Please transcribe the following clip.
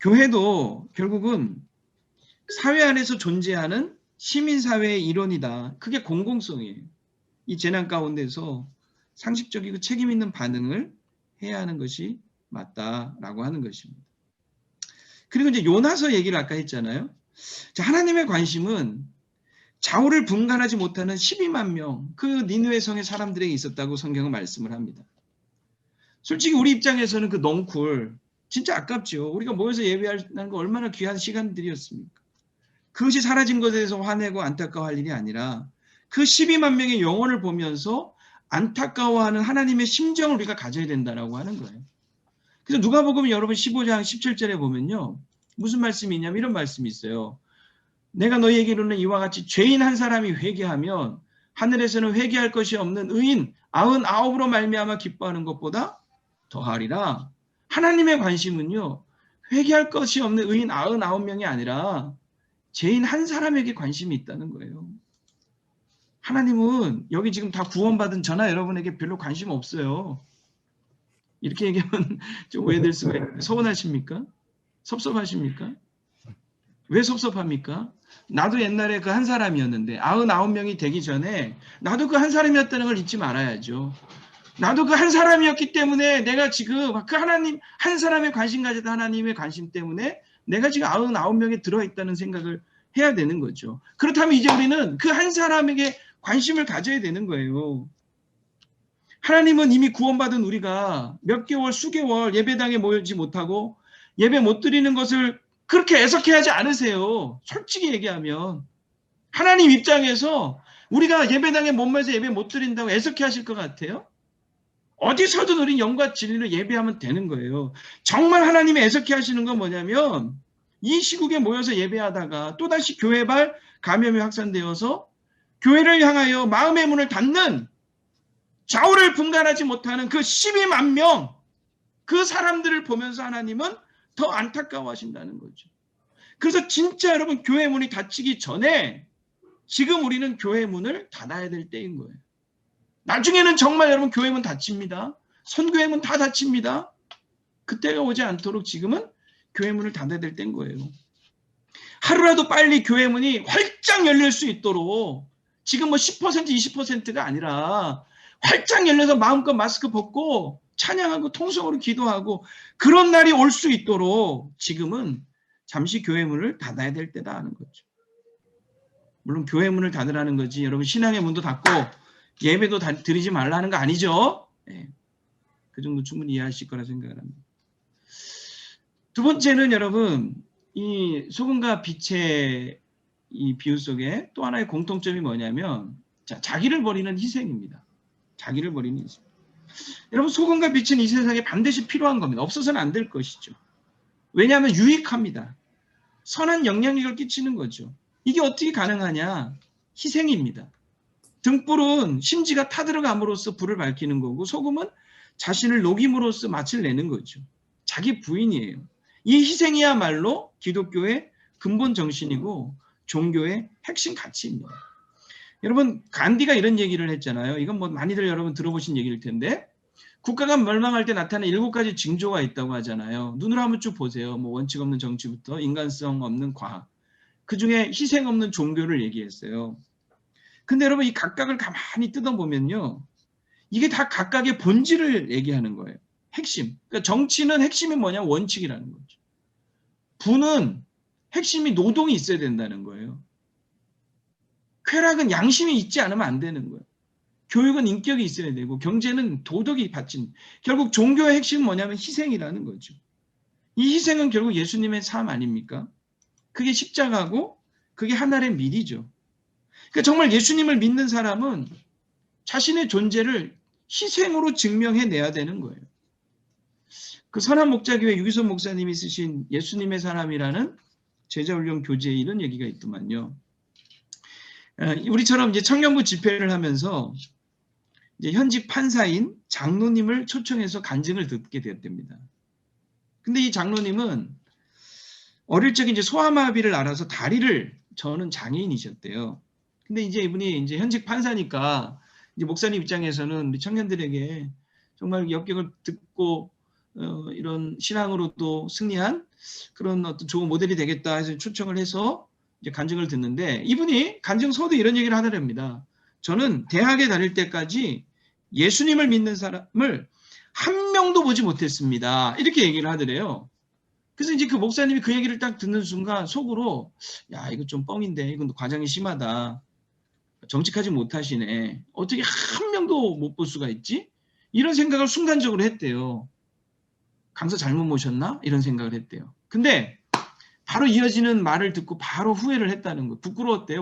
교회도 결국은 사회 안에서 존재하는 시민사회의 일원이다. 그게 공공성이에요. 이 재난 가운데서 상식적이고 책임 있는 반응을 해야 하는 것이 맞다라고 하는 것입니다. 그리고 이제 요나서 얘기를 아까 했잖아요. 자, 하나님의 관심은 좌우를 분간하지 못하는 12만 명, 그 니느웨 성의 사람들에게 있었다고 성경은 말씀을 합니다. 솔직히 우리 입장에서는 그 넝쿨 진짜 아깝죠. 우리가 모여서 예배하는 거 얼마나 귀한 시간들이었습니까? 그것이 사라진 것에 대해서 화내고 안타까워할 일이 아니라 그 12만 명의 영혼을 보면서 안타까워하는 하나님의 심정을 우리가 가져야 된다라고 하는 거예요. 그래서 누가복음 여러분 15장 17절에 보면요. 무슨 말씀이 있냐면 이런 말씀이 있어요. 내가 너희에게로는 이와 같이 죄인 한 사람이 회개하면 하늘에서는 회개할 것이 없는 의인 99으로 말미암아 기뻐하는 것보다 더하리라. 하나님의 관심은요. 회개할 것이 없는 의인 99명이 아니라 죄인 한 사람에게 관심이 있다는 거예요. 하나님은 여기 지금 다 구원받은 저나 여러분에게 별로 관심 없어요. 이렇게 얘기하면 좀 오해될 수가 있어요. 서운하십니까? 섭섭하십니까? 왜 섭섭합니까? 나도 옛날에 그 한 사람이었는데 99명이 되기 전에 나도 그 한 사람이었다는 걸 잊지 말아야죠. 나도 그 한 사람이었기 때문에 내가 지금 그 하나님 한 사람의 관심 가졌던 하나님의 관심 때문에 내가 지금 99명에 들어있다는 생각을 해야 되는 거죠. 그렇다면 이제 우리는 그 한 사람에게 관심을 가져야 되는 거예요. 하나님은 이미 구원받은 우리가 몇 개월, 수개월 예배당에 모이지 못하고 예배 못 드리는 것을 그렇게 애석해하지 않으세요. 솔직히 얘기하면. 하나님 입장에서 우리가 예배당에 못 모여서 예배 못 드린다고 애석해하실 것 같아요? 어디서든 우리 영과 진리로 예배하면 되는 거예요. 정말 하나님이 애석해하시는 건 뭐냐면 이 시국에 모여서 예배하다가 또다시 교회발 감염이 확산되어서 교회를 향하여 마음의 문을 닫는 좌우를 분간하지 못하는 그 12만 명, 그 사람들을 보면서 하나님은 더 안타까워하신다는 거죠. 그래서 진짜 여러분 교회 문이 닫히기 전에 지금 우리는 교회 문을 닫아야 될 때인 거예요. 나중에는 정말 여러분 교회 문 닫힙니다. 선교회 문 다 닫힙니다. 그때가 오지 않도록 지금은 교회 문을 닫아야 될 때인 거예요. 하루라도 빨리 교회 문이 활짝 열릴 수 있도록 지금 뭐 10% 20%가 아니라 활짝 열려서 마음껏 마스크 벗고 찬양하고 통성으로 기도하고 그런 날이 올 수 있도록 지금은 잠시 교회 문을 닫아야 될 때다 하는 거죠. 물론 교회 문을 닫으라는 거지 여러분 신앙의 문도 닫고 예배도 드리지 말라는 거 아니죠. 네. 그 정도 충분히 이해하실 거라 생각을 합니다. 두 번째는 여러분 이 소금과 빛의 이 비유 속에 또 하나의 공통점이 뭐냐면 자기를 버리는 희생입니다. 자기를 버리는 희생. 여러분 소금과 빛은 이 세상에 반드시 필요한 겁니다. 없어서는 안 될 것이죠. 왜냐하면 유익합니다. 선한 영향력을 끼치는 거죠. 이게 어떻게 가능하냐? 희생입니다. 등불은 심지가 타들어감으로써 불을 밝히는 거고 소금은 자신을 녹임으로써 맛을 내는 거죠. 자기 부인이에요. 이 희생이야말로 기독교의 근본 정신이고 종교의 핵심 가치입니다. 여러분 간디가 이런 얘기를 했잖아요. 이건 뭐 많이들 여러분 들어보신 얘기일 텐데 국가가 멸망할 때 나타나는 7가지 징조가 있다고 하잖아요. 눈으로 한번 쭉 보세요. 뭐 원칙 없는 정치부터 인간성 없는 과학. 그중에 희생 없는 종교를 얘기했어요. 근데 여러분 이 각각을 가만히 뜯어보면요. 이게 다 각각의 본질을 얘기하는 거예요. 핵심. 그러니까 정치는 핵심이 뭐냐? 원칙이라는 거죠. 부는 핵심이 노동이 있어야 된다는 거예요. 쾌락은 양심이 있지 않으면 안 되는 거예요. 교육은 인격이 있어야 되고 경제는 도덕이 받친. 결국 종교의 핵심은 뭐냐면 희생이라는 거죠. 이 희생은 결국 예수님의 삶 아닙니까? 그게 십자가고 그게 하나의 미리죠. 그러니까 정말 예수님을 믿는 사람은 자신의 존재를 희생으로 증명해내야 되는 거예요. 그 선한 목자교회 유기선 목사님이 쓰신 예수님의 사람이라는 제자훈련 교재에 이런 얘기가 있더만요. 우리처럼 이제 청년부 집회를 하면서 이제 현직 판사인 장로님을 초청해서 간증을 듣게 되었답니다. 근데 이 장로님은 어릴 적에 이제 소아마비를 알아서 다리를 저는 장애인이셨대요. 근데 이제 이분이 이제 현직 판사니까 이제 목사님 입장에서는 우리 청년들에게 정말 역경을 듣고 이런 신앙으로도 승리한 그런 어떤 좋은 모델이 되겠다 해서 초청을 해서 이제 간증을 듣는데 이분이 간증서도 이런 얘기를 하더랍니다. 저는 대학에 다닐 때까지 예수님을 믿는 사람을 한 명도 보지 못했습니다. 이렇게 얘기를 하더래요. 그래서 이제 그 목사님이 그 얘기를 딱 듣는 순간 속으로 야 이거 좀 뻥인데 이건 과장이 심하다. 정직하지 못하시네. 어떻게 한 명도 못 볼 수가 있지? 이런 생각을 순간적으로 했대요. 강사 잘못 모셨나? 이런 생각을 했대요. 근데 바로 이어지는 말을 듣고 바로 후회를 했다는 거예요. 부끄러웠대요.